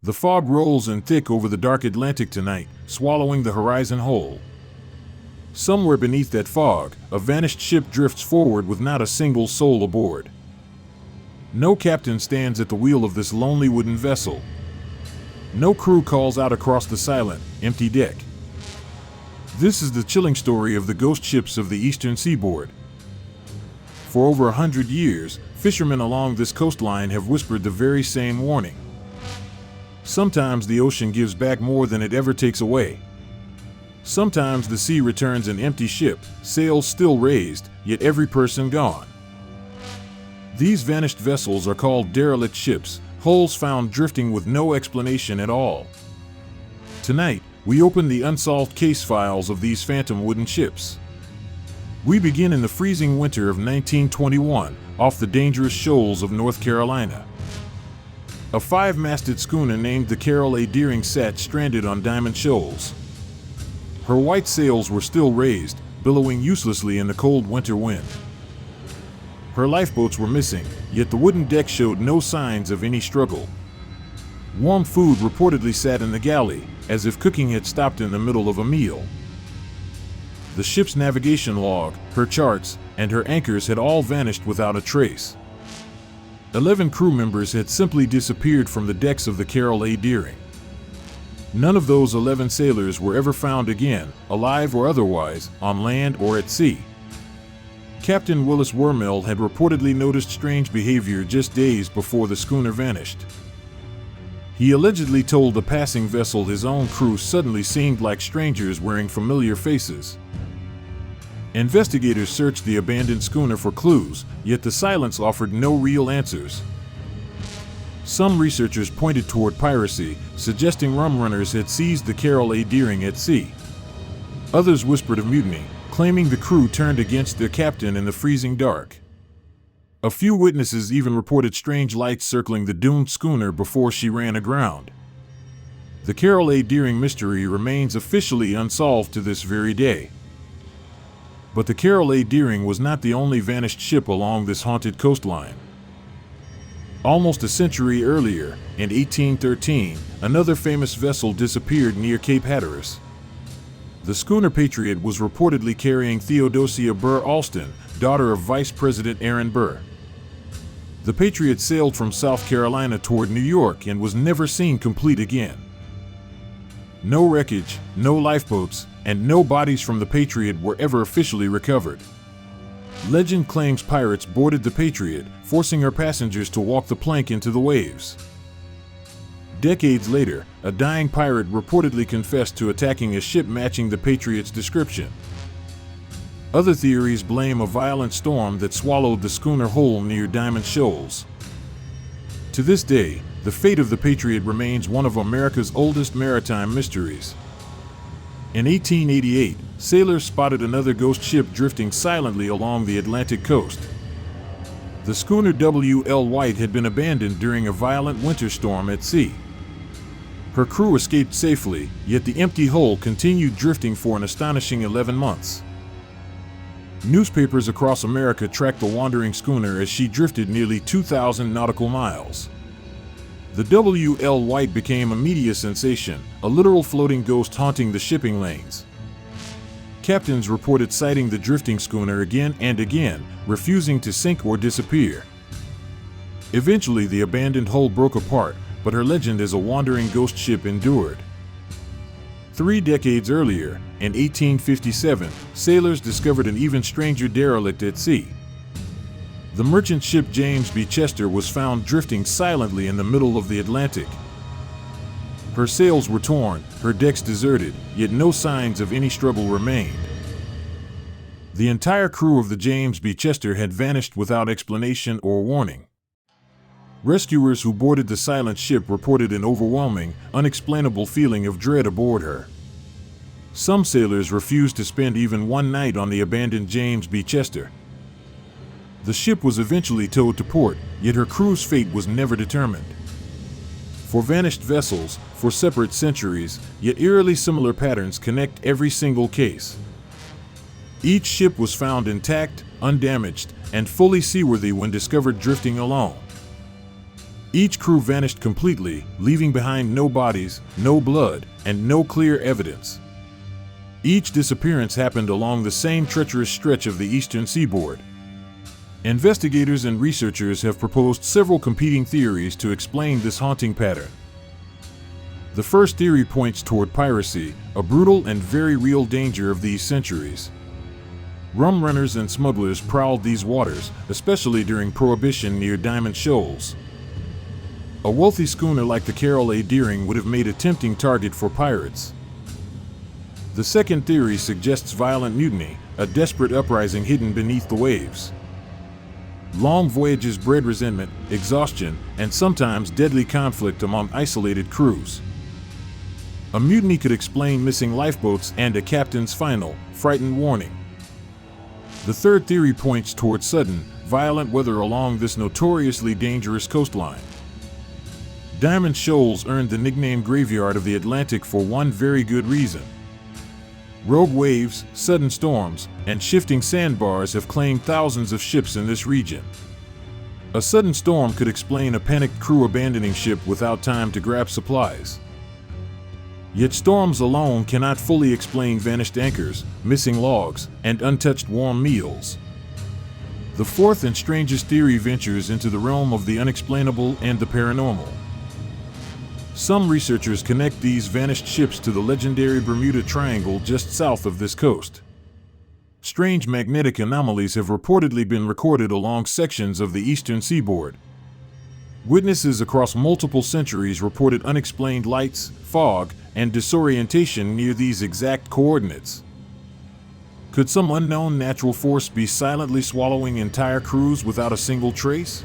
The fog rolls in thick over the dark Atlantic tonight, swallowing the horizon whole. Somewhere beneath that fog, a vanished ship drifts forward with not a single soul aboard. No captain stands at the wheel of this lonely wooden vessel. No crew calls out across the silent, empty deck. This is the chilling story of the ghost ships of the eastern seaboard. For over 100 years, fishermen along this coastline have whispered the very same warning. Sometimes the ocean gives back more than it ever takes away. Sometimes the sea returns an empty ship, sails still raised, yet every person gone. These vanished vessels are called derelict ships, hulls found drifting with no explanation at all. Tonight, we open the unsolved case files of these phantom wooden ships. We begin in the freezing winter of 1921, off the dangerous shoals of North Carolina. A 5-masted schooner named the Carroll A. Deering sat stranded on Diamond Shoals. Her white sails were still raised, billowing uselessly in the cold winter wind. Her lifeboats were missing, yet the wooden deck showed no signs of any struggle. Warm food reportedly sat in the galley, as if cooking had stopped in the middle of a meal. The ship's navigation log, her charts, and her anchors had all vanished without a trace. 11 crew members had simply disappeared from the decks of the Carroll A. Deering. None of those 11 sailors were ever found again, alive or otherwise, on land or at sea. Captain Willis Wormell had reportedly noticed strange behavior just days before the schooner vanished. He allegedly told the passing vessel his own crew suddenly seemed like strangers wearing familiar faces. Investigators searched the abandoned schooner for clues, yet the silence offered no real answers. Some researchers pointed toward piracy, suggesting rum runners had seized the Carroll A. Deering at sea. Others whispered of mutiny, claiming the crew turned against their captain in the freezing dark. A few witnesses even reported strange lights circling the doomed schooner before she ran aground. The Carroll A. Deering mystery remains officially unsolved to this very day. But the Carroll A. Deering was not the only vanished ship along this haunted coastline. Almost a century earlier, in 1813, another famous vessel disappeared near Cape Hatteras. The schooner Patriot was reportedly carrying Theodosia Burr Alston, daughter of Vice President Aaron Burr. The Patriot sailed from South Carolina toward New York and was never seen complete again. No wreckage, no lifeboats, and no bodies from the Patriot were ever officially recovered. Legend claims pirates boarded the Patriot, forcing her passengers to walk the plank into the waves. Decades later, a dying pirate reportedly confessed to attacking a ship matching the Patriot's description. Other theories blame a violent storm that swallowed the schooner whole near Diamond Shoals. To this day, the fate of the Patriot remains one of America's oldest maritime mysteries. In 1888, sailors spotted another ghost ship drifting silently along the Atlantic coast. The schooner W.L. White had been abandoned during a violent winter storm at sea. Her crew escaped safely, yet the empty hull continued drifting for an astonishing 11 months. Newspapers across America tracked the wandering schooner as she drifted nearly 2,000 nautical miles. The W.L. White became a media sensation, a literal floating ghost haunting the shipping lanes. Captains reported sighting the drifting schooner again and again, refusing to sink or disappear. Eventually, the abandoned hull broke apart, but her legend as a wandering ghost ship endured. 3 decades earlier, in 1857, sailors discovered an even stranger derelict at sea. The merchant ship James B. Chester was found drifting silently in the middle of the Atlantic. Her sails were torn, her decks deserted, yet no signs of any struggle remained. The entire crew of the James B. Chester had vanished without explanation or warning. Rescuers who boarded the silent ship reported an overwhelming, unexplainable feeling of dread aboard her. Some sailors refused to spend even one night on the abandoned James B. Chester. The ship was eventually towed to port, yet her crew's fate was never determined. For vanished vessels, for separate centuries, yet eerily similar patterns connect every single case. Each ship was found intact, undamaged, and fully seaworthy when discovered drifting alone. Each crew vanished completely, leaving behind no bodies, no blood, and no clear evidence. Each disappearance happened along the same treacherous stretch of the eastern seaboard. Investigators and researchers have proposed several competing theories to explain this haunting pattern. The first theory points toward piracy, a brutal and very real danger of these centuries. Rum runners and smugglers prowled these waters, especially during Prohibition near Diamond Shoals. A wealthy schooner like the Carol A. Deering would have made a tempting target for pirates. The second theory suggests violent mutiny, a desperate uprising hidden beneath the waves. Long voyages bred resentment, exhaustion, and sometimes deadly conflict among isolated crews. A mutiny could explain missing lifeboats and a captain's final, frightened warning. The third theory points toward sudden, violent weather along this notoriously dangerous coastline. Diamond Shoals earned the nickname Graveyard of the Atlantic for one very good reason. Rogue waves, sudden storms, and shifting sandbars have claimed thousands of ships in this region. A sudden storm could explain a panicked crew abandoning ship without time to grab supplies. Yet storms alone cannot fully explain vanished anchors, missing logs, and untouched warm meals. The fourth and strangest theory ventures into the realm of the unexplainable and the paranormal. Some researchers connect these vanished ships to the legendary Bermuda Triangle just south of this coast. Strange magnetic anomalies have reportedly been recorded along sections of the eastern seaboard. Witnesses across multiple centuries reported unexplained lights, fog, and disorientation near these exact coordinates. Could some unknown natural force be silently swallowing entire crews without a single trace?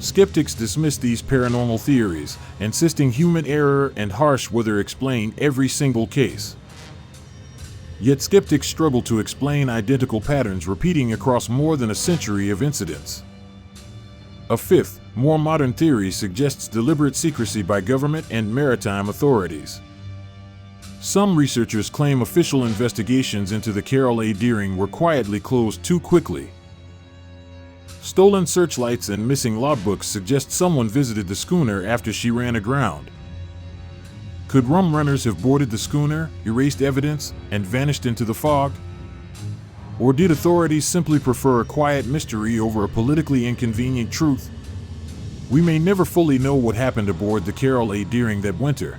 Skeptics dismiss these paranormal theories, insisting human error and harsh weather explain every single case. Yet skeptics struggle to explain identical patterns repeating across more than a century of incidents. A fifth, more modern theory suggests deliberate secrecy by government and maritime authorities. Some researchers claim official investigations into the Carol A. Deering were quietly closed too quickly. Stolen searchlights and missing logbooks suggest someone visited the schooner after she ran aground. Could rum runners have boarded the schooner, erased evidence, and vanished into the fog? Or did authorities simply prefer a quiet mystery over a politically inconvenient truth? We may never fully know what happened aboard the Carol A. Deering that winter.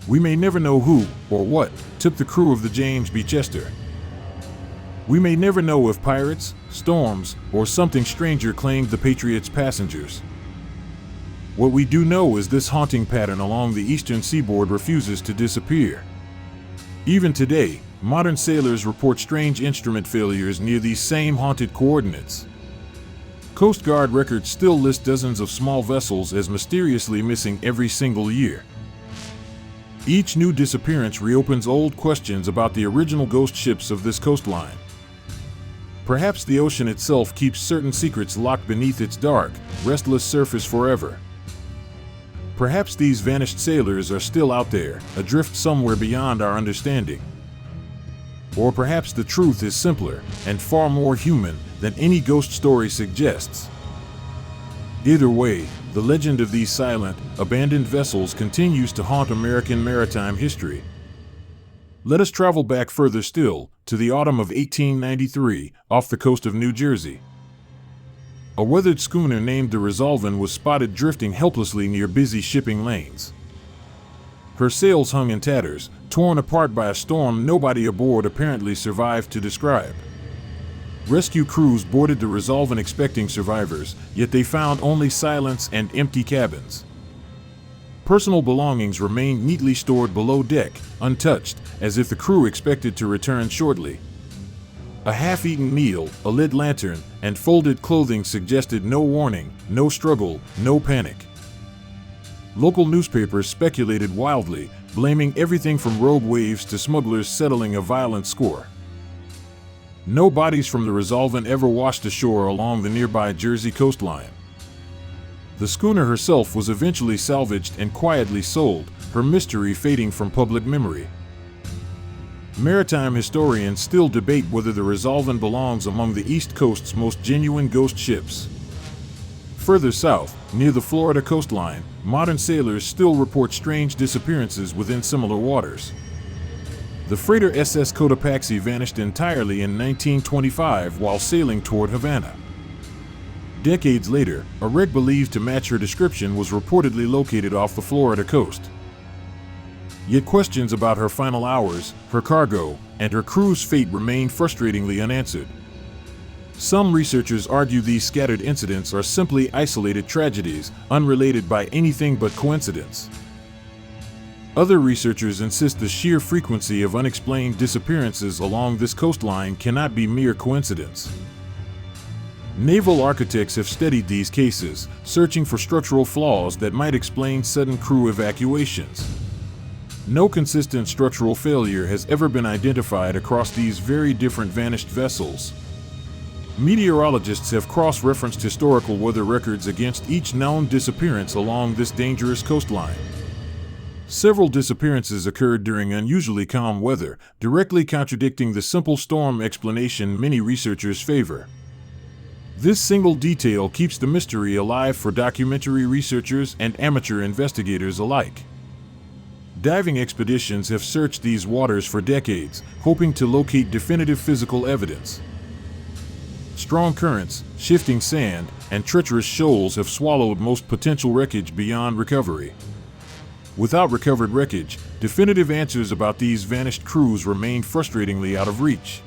We may never know who, or what, took the crew of the James B. Chester. We may never know if pirates, storms, or something stranger claimed the Patriot's passengers. What we do know is this haunting pattern along the eastern seaboard refuses to disappear. Even today, modern sailors report strange instrument failures near these same haunted coordinates. Coast Guard records still list dozens of small vessels as mysteriously missing every single year. Each new disappearance reopens old questions about the original ghost ships of this coastline. Perhaps the ocean itself keeps certain secrets locked beneath its dark, restless surface forever. Perhaps these vanished sailors are still out there, adrift somewhere beyond our understanding. Or perhaps the truth is simpler and far more human than any ghost story suggests. Either way, the legend of these silent, abandoned vessels continues to haunt American maritime history. Let us travel back further still, to the autumn of 1893, off the coast of New Jersey. A weathered schooner named the Resolven was spotted drifting helplessly near busy shipping lanes. Her sails hung in tatters, torn apart by a storm nobody aboard apparently survived to describe. Rescue crews boarded the Resolven expecting survivors, yet they found only silence and empty cabins. Personal belongings remained neatly stored below deck, untouched, as if the crew expected to return shortly. A half-eaten meal, a lit lantern, and folded clothing suggested no warning, no struggle, no panic. Local newspapers speculated wildly, blaming everything from rogue waves to smugglers settling a violent score. No bodies from the Resolven ever washed ashore along the nearby Jersey coastline. The schooner herself was eventually salvaged and quietly sold, her mystery fading from public memory. Maritime historians still debate whether the Resolven belongs among the East Coast's most genuine ghost ships. Further south, near the Florida coastline, modern sailors still report strange disappearances within similar waters. The freighter SS Cotopaxi vanished entirely in 1925 while sailing toward Havana. Decades later, a wreck believed to match her description was reportedly located off the Florida coast. Yet questions about her final hours, her cargo, and her crew's fate remain frustratingly unanswered. Some researchers argue these scattered incidents are simply isolated tragedies, unrelated by anything but coincidence. Other researchers insist the sheer frequency of unexplained disappearances along this coastline cannot be mere coincidence. Naval architects have studied these cases, searching for structural flaws that might explain sudden crew evacuations. No consistent structural failure has ever been identified across these very different vanished vessels. Meteorologists have cross-referenced historical weather records against each known disappearance along this dangerous coastline. Several disappearances occurred during unusually calm weather, directly contradicting the simple storm explanation many researchers favor. This single detail keeps the mystery alive for documentary researchers and amateur investigators alike. Diving expeditions have searched these waters for decades, hoping to locate definitive physical evidence. Strong currents, shifting sand, and treacherous shoals have swallowed most potential wreckage beyond recovery. Without recovered wreckage, definitive answers about these vanished crews remain frustratingly out of reach.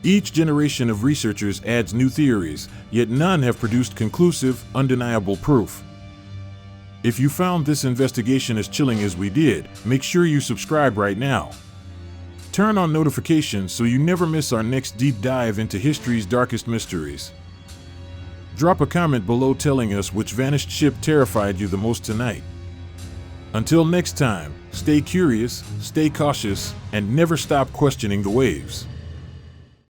Each generation of researchers adds new theories, yet none have produced conclusive, undeniable proof. If you found this investigation as chilling as we did, make sure you subscribe right now. Turn on notifications so you never miss our next deep dive into history's darkest mysteries. Drop a comment below telling us which vanished ship terrified you the most tonight. Until next time, stay curious, stay cautious, and never stop questioning the waves.